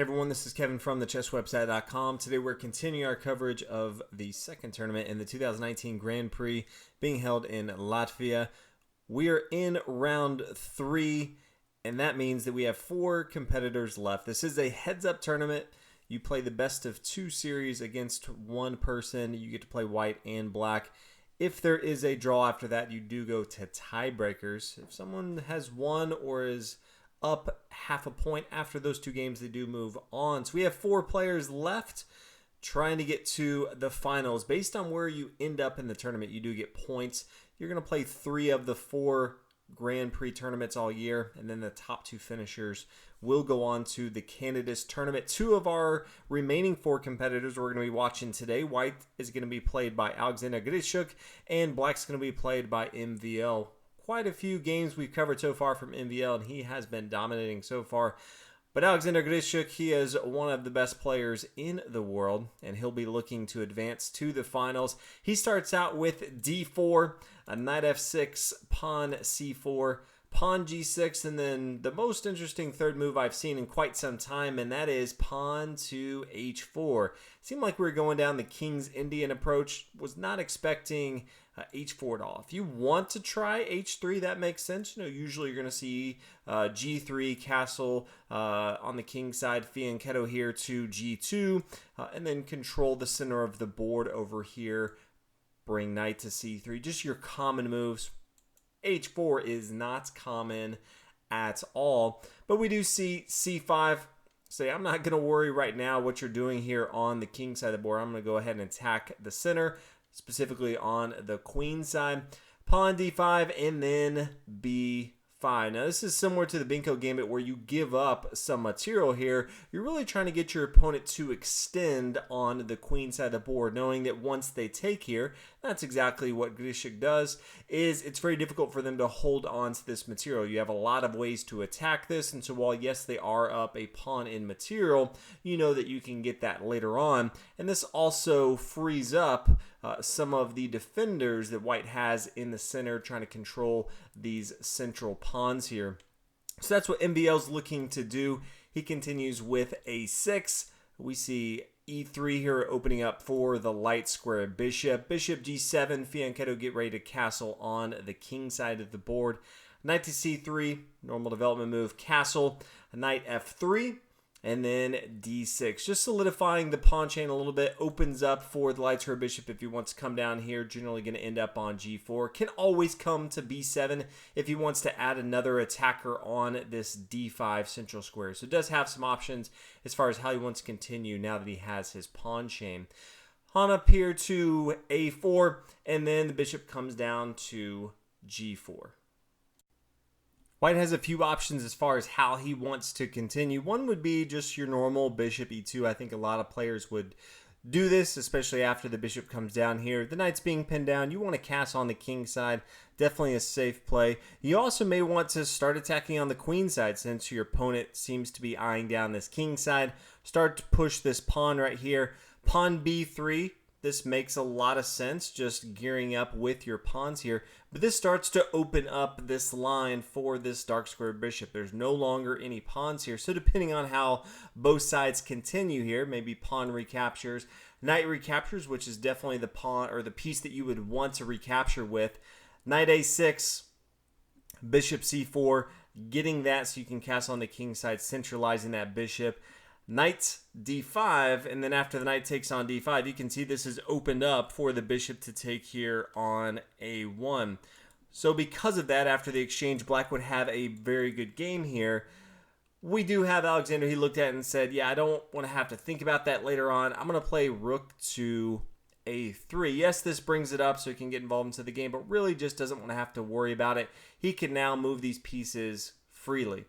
Hey everyone, this is Kevin from thechesswebsite.com. Today we're continuing our coverage of the second tournament in the 2019 Grand Prix being held in Latvia. We are in round 3, and that means that we have 4 competitors left. This is a heads-up tournament. You play the best of 2 series against one person. You get to play white and black. If there is a draw after that, you do go to tiebreakers. If someone has won or is up half a point after those 2 games, they do move on. So we have 4 players left trying to get to the finals. Based on where you end up in the tournament, you do get points. You're going to play 3 of the 4 Grand Prix tournaments all year, and then the top 2 finishers will go on to the Candidates tournament. 2 of our remaining 4 competitors we're going to be watching today. White is going to be played by Alexander Grischuk, and black's going to be played by MVL. Quite a few games we've covered so far from MVL, and he has been dominating so far. But Alexander Grischuk, he is one of the best players in the world, and he'll be looking to advance to the finals. He starts out with d4, a knight f6, pawn c4, pawn g6, and then the most interesting third move I've seen in quite some time, and that is pawn to h4. Seemed like we were going down the King's Indian approach. Was not expecting h4 at all. If you want to try h3, that makes sense. Usually you're going to see g3, castle on the king side, fianchetto here to g2, and then control the center of the board over here. Bring knight to c3. Just your common moves. h4 is not common at all, but we do see c5. So I'm not going to worry right now what you're doing here on the king side of the board. I'm going to go ahead and attack the center, specifically on the queen side. Pawn d5 and then b5. Now this is similar to the Binko Gambit where you give up some material here. You're really trying to get your opponent to extend on the queen side of the board, knowing that once they take here, that's exactly what Grischuk does, is it's very difficult for them to hold on to this material. You have a lot of ways to attack this, and so while yes, they are up a pawn in material, you know that you can get that later on, and this also frees up some of the defenders that white has in the center, trying to control these central pawns here. So that's what MVL's looking to do. He continues with a6. We see e3 here opening up for the light square bishop. Bishop g7, fianchetto, get ready to castle on the king side of the board. Knight to c3, normal development move, castle, knight f3, and then d6. Just solidifying the pawn chain a little bit, opens up for the light square bishop if he wants to come down here. Generally going to end up on g4. Can always come to b7 if he wants to add another attacker on this d5 central square. So it does have some options as far as how he wants to continue now that he has his pawn chain. On up here to a4, and then the bishop comes down to g4. White has a few options as far as how he wants to continue. One would be just your normal bishop e2. I think a lot of players would do this, especially after the bishop comes down here. The knight's being pinned down. You want to castle on the king side. Definitely a safe play. You also may want to start attacking on the queen side since your opponent seems to be eyeing down this king side. Start to push this pawn right here. Pawn b3. This makes a lot of sense, just gearing up with your pawns here. But this starts to open up this line for this dark square bishop. There's no longer any pawns here. So depending on how both sides continue here, maybe pawn recaptures, knight recaptures, which is definitely the pawn or the piece that you would want to recapture with. Knight a6, bishop c4, getting that so you can castle on the king side, centralizing that bishop. Knight d5, and then after the knight takes on d5, you can see this is opened up for the bishop to take here on a1. So because of that, after the exchange, black would have a very good game here. We do have Alexander. He looked at it and said, yeah, I don't want to have to think about that later on. I'm going to play rook to a3. Yes, this brings it up so he can get involved into the game, but really just doesn't want to have to worry about it. He can now move these pieces freely.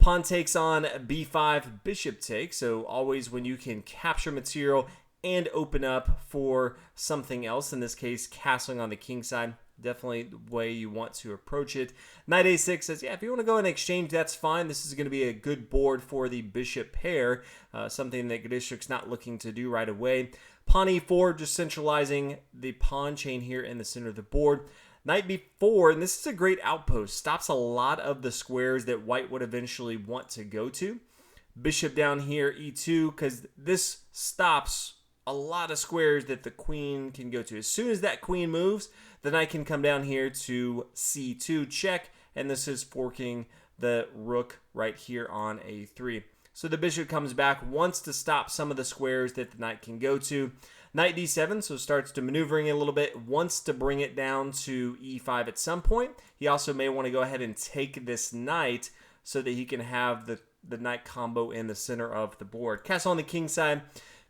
Pawn takes on b5, bishop takes. So always when you can capture material and open up for something else, in this case, castling on the king side, definitely the way you want to approach it. Knight a6 says, yeah, if you want to go and exchange, that's fine. This is going to be a good board for the bishop pair, something that Grischuk's not looking to do right away. Pawn e4, just centralizing the pawn chain here in the center of the board. Knight b4, and this is a great outpost. Stops a lot of the squares that white would eventually want to go to. Bishop down here, e2, because this stops a lot of squares that the queen can go to. As soon as that queen moves, the knight can come down here to c2 check, and this is forking the rook right here on a3. So the bishop comes back, wants to stop some of the squares that the knight can go to. Knight d7, so starts to maneuvering it a little bit, wants to bring it down to e5 at some point. He also may want to go ahead and take this knight so that he can have the knight combo in the center of the board. Castle on the king side,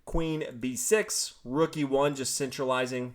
queen b6, rook e1, just centralizing.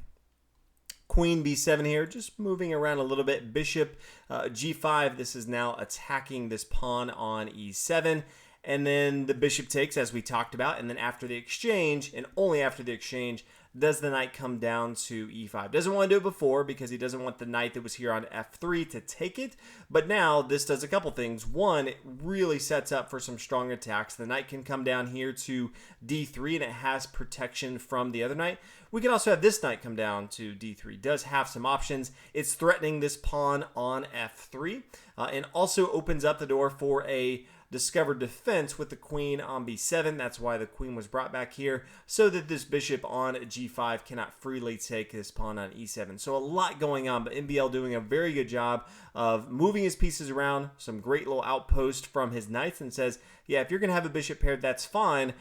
Queen b7 here, just moving around a little bit. Bishop g5, this is now attacking this pawn on e7. And then the bishop takes, as we talked about. And then after the exchange, and only after the exchange, does the knight come down to e5. Doesn't want to do it before because he doesn't want the knight that was here on f3 to take it. But now this does a couple things. One, it really sets up for some strong attacks. The knight can come down here to d3 and it has protection from the other knight. We can also have this knight come down to d3. Does have some options. It's threatening this pawn on f3 and also opens up the door for a discovered defense with the queen on b7. That's why the queen was brought back here, so that this bishop on g5 cannot freely take this pawn on e7. So a lot going on, but MVL doing a very good job of moving his pieces around. Some great little outpost from his knights, and says, yeah, if you're going to have a bishop paired, that's fine.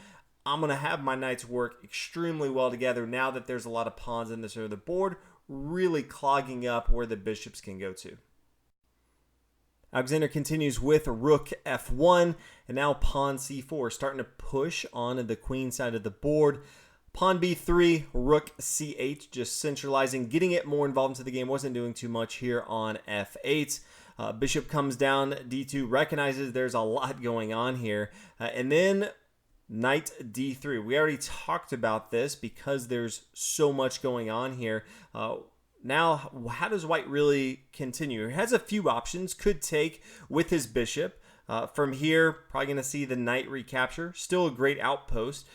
I'm going to have my knights work extremely well together now that there's a lot of pawns in this area of the board, really clogging up where the bishops can go to. Alexander continues with rook f1, and now pawn c4, starting to push on the queen side of the board. Pawn b3, rook c8, just centralizing, getting it more involved into the game. Wasn't doing too much here on f8. Bishop comes down, d2, recognizes there's a lot going on here. And then knight d3. We already talked about this because there's so much going on here. Now, how does white really continue? He has a few options. Could take with his bishop. From here, probably going to see the knight recapture. Still a great outpost.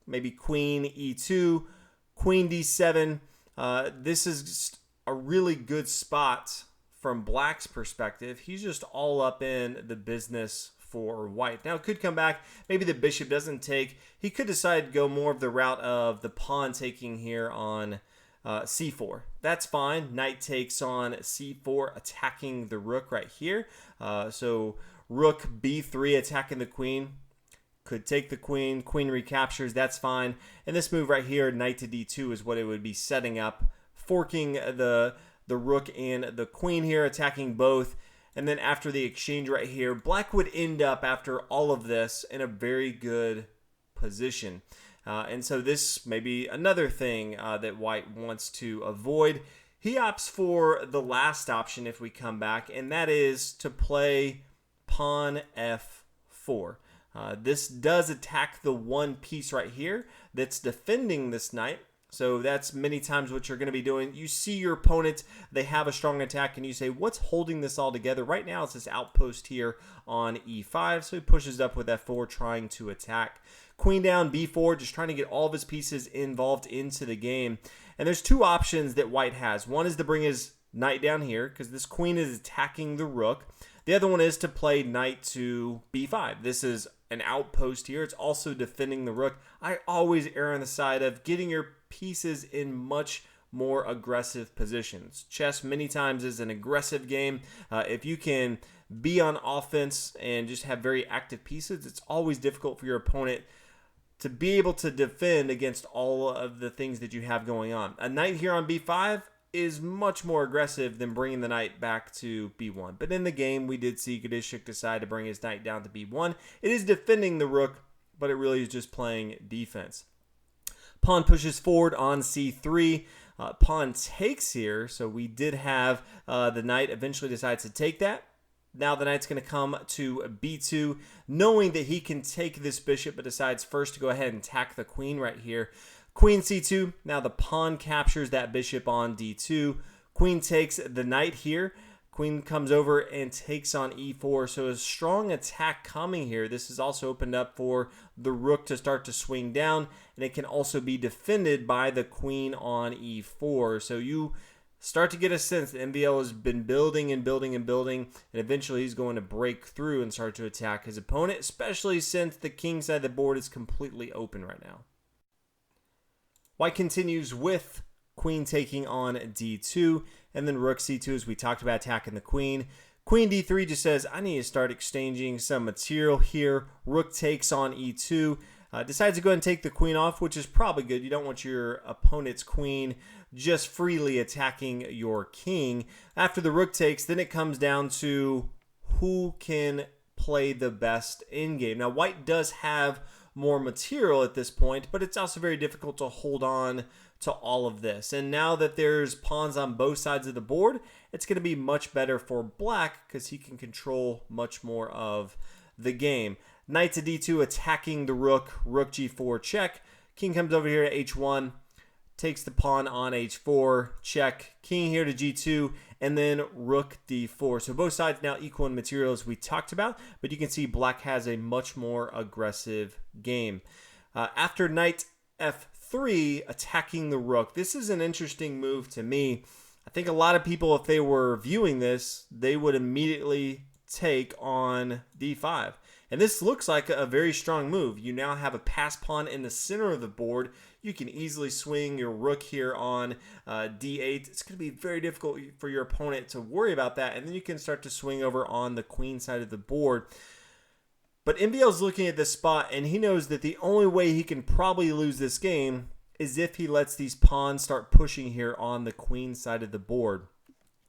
Maybe queen e2, queen d7. This is just a really good spot from black's perspective. He's just all up in the business for white. Now, it could come back. Maybe the bishop doesn't take. He could decide to go more of the route of the pawn taking here on c4. That's fine. Knight takes on c4, attacking the rook right here. So rook b3, attacking the queen. Could take the queen. Queen recaptures. That's fine. And this move right here, knight to d2, is what it would be setting up, forking the rook and the queen here, attacking both. And then after the exchange right here, black would end up, after all of this, in a very good position. And so this may be another thing that white wants to avoid. He opts for the last option if we come back, and that is to play pawn f4. This does attack the one piece right here that's defending this knight. So that's many times what you're going to be doing. You see your opponent, they have a strong attack, and you say, what's holding this all together? Right now, it's this outpost here on e5. So he pushes up with f4, trying to attack. Queen down, b4, just trying to get all of his pieces involved into the game. And there's two options that white has. One is to bring his knight down here, because this queen is attacking the rook. The other one is to play knight to b5. This is an outpost here. It's also defending the rook. I always err on the side of getting your pieces in much more aggressive positions. Chess many times is an aggressive game. If you can be on offense and just have very active pieces, it's always difficult for your opponent to be able to defend against all of the things that you have going on. A knight here on b5 is much more aggressive than bringing the knight back to b1. But in the game, we did see Grischuk decide to bring his knight down to b1. It is defending the rook, but it really is just playing defense. Pawn pushes forward on c3. Pawn takes here, so we did have the knight eventually decides to take that. Now the knight's going to come to b2, knowing that he can take this bishop, but decides first to go ahead and attack the queen right here. Queen c2. Now the pawn captures that bishop on d2. Queen takes the knight here. Queen comes over and takes on e4. So a strong attack coming here. This is also opened up for the rook to start to swing down, and it can also be defended by the queen on e4. So you start to get a sense that MVL has been building and building and building, and eventually he's going to break through and start to attack his opponent, especially since the king side of the board is completely open right now. White continues with queen taking on d2, and then rook c2 as we talked about attacking the queen. Queen d3 just says, I need to start exchanging some material here. Rook takes on e2. Decides to go ahead and take the queen off, which is probably good. You don't want your opponent's queen just freely attacking your king. After the rook takes, then it comes down to who can play the best in game. Now, white does have more material at this point, but it's also very difficult to hold on to all of this. And now that there's pawns on both sides of the board, it's going to be much better for black because he can control much more of the game. Knight to d2 attacking the rook, rook g4 check. King comes over here to h1, takes the pawn on h4, check. King here to g2, and then rook d4. So both sides now equal in material as we talked about, but you can see black has a much more aggressive game. After knight f3, attacking the rook. This is an interesting move to me. I think a lot of people, if they were viewing this, they would immediately take on d5. And this looks like a very strong move. You now have a pass pawn in the center of the board. You can easily swing your rook here on d8. It's going to be very difficult for your opponent to worry about that. And then you can start to swing over on the queen side of the board. But MVL is looking at this spot, and he knows that the only way he can probably lose this game is if he lets these pawns start pushing here on the queen side of the board.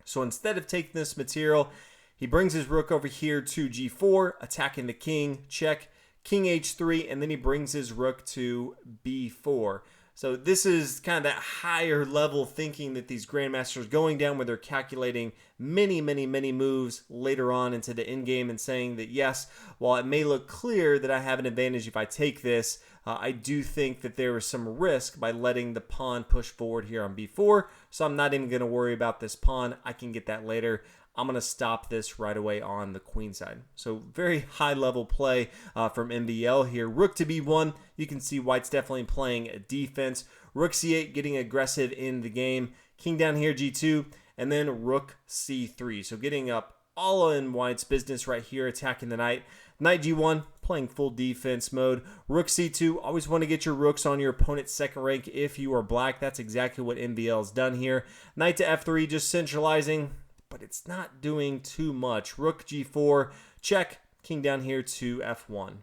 So instead of taking this material, he brings his rook over here to g4, attacking the king, check, king h3, and then he brings his rook to b4. So this is kind of that higher level thinking that these grandmasters going down where they're calculating many moves later on into the end game and saying that yes, while it may look clear that I have an advantage if I take this, I do think that there is some risk by letting the pawn push forward here on b4. So I'm not even going to worry about this pawn. I can get that later. I'm going to stop this right away on the queen side. So very high level play from MVL here. Rook to b1. You can see white's definitely playing a defense. Rook c8 getting aggressive in the game. King down here g2. And then rook c3. So getting up all in white's business right here, attacking the knight. Knight g1, playing full defense mode. Rook c2, always want to get your rooks on your opponent's second rank if you are black. That's exactly what MVL's done here. Knight to f3, just centralizing, but it's not doing too much. Rook g4, check. King down here to f1.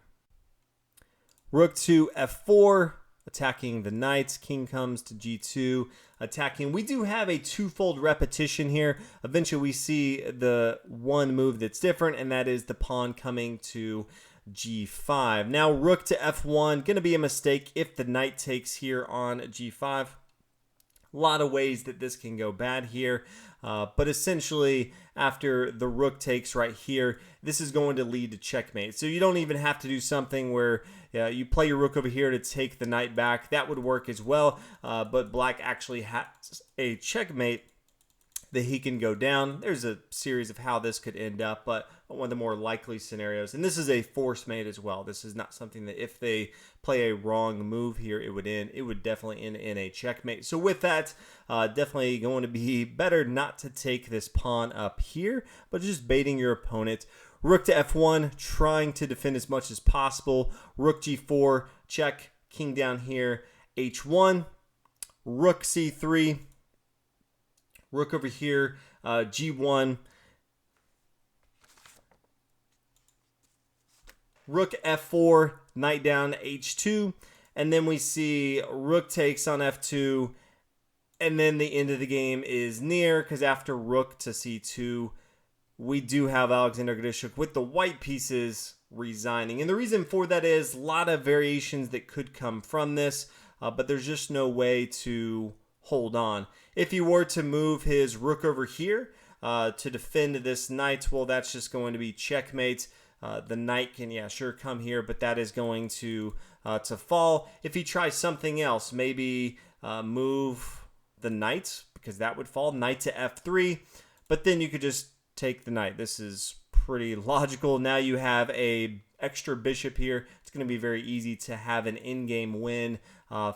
Rook to f4, attacking the knight. King comes to g2, attacking. We do have a twofold repetition here. Eventually we see the one move that's different, and that is the pawn coming to g5. Now rook to f1, going to be a mistake if the knight takes here on g5. A lot of ways that this can go bad here. But essentially, after the rook takes right here, this is going to lead to checkmate. So you don't even have to do something where you play your rook over here to take the knight back. That would work as well. But black actually has a checkmate that he can go down. There's a series of how this could end up, but one of the more likely scenarios. And this is a force mate as well. This is not something that if they play a wrong move here, it would end. It would definitely end in a checkmate. So with that, definitely going to be better not to take this pawn up here, but just baiting your opponent. Rook to f1, trying to defend as much as possible. Rook g4, check. King down here, h1. Rook c3. Rook over here, g1. Rook f4, knight down h2. And then we see rook takes on f2. And then the end of the game is near, because after rook to c2, we do have Alexander Grischuk with the white pieces resigning. And the reason for that is a lot of variations that could come from this, but there's just no way to hold on. If he were to move his rook over here to defend this knight, well, that's just going to be checkmate. The knight can, sure come here, but that is going to fall. If he tries something else, maybe move the knight, because that would fall. Knight to f3, but then you could just take the knight. This is pretty logical. Now you have a extra bishop here. It's going to be very easy to have an in-game win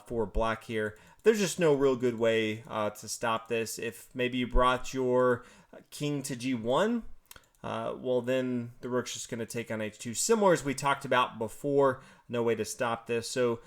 for black here. there's just no real good way to stop this. If maybe you brought your king to g1, well, then the rook's just going to take on h2. Similar as we talked about before, no way to stop this. So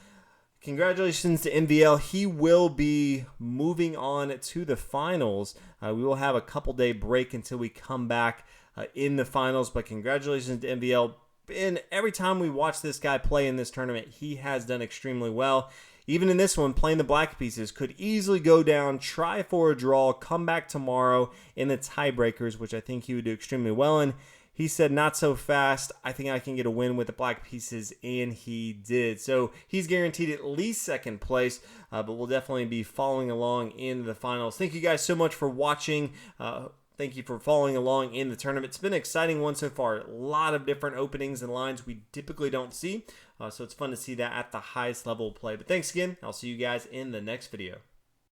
congratulations to MVL. He will be moving on to the finals. We will have a couple-day break until we come back in the finals, but congratulations to MVL. And every time we watch this guy play in this tournament, he has done extremely well. Even in this one, playing the black pieces, could easily go down, try for a draw, come back tomorrow in the tiebreakers, which I think he would do extremely well in. He said, not so fast. I think I can get a win with the black pieces, and he did. So he's guaranteed at least second place, but we'll definitely be following along in the finals. Thank you guys so much for watching. Thank you for following along in the tournament. It's been an exciting one so far. A lot of different openings and lines we typically don't see. So it's fun to see that at the highest level of play. But thanks again. I'll see you guys in the next video.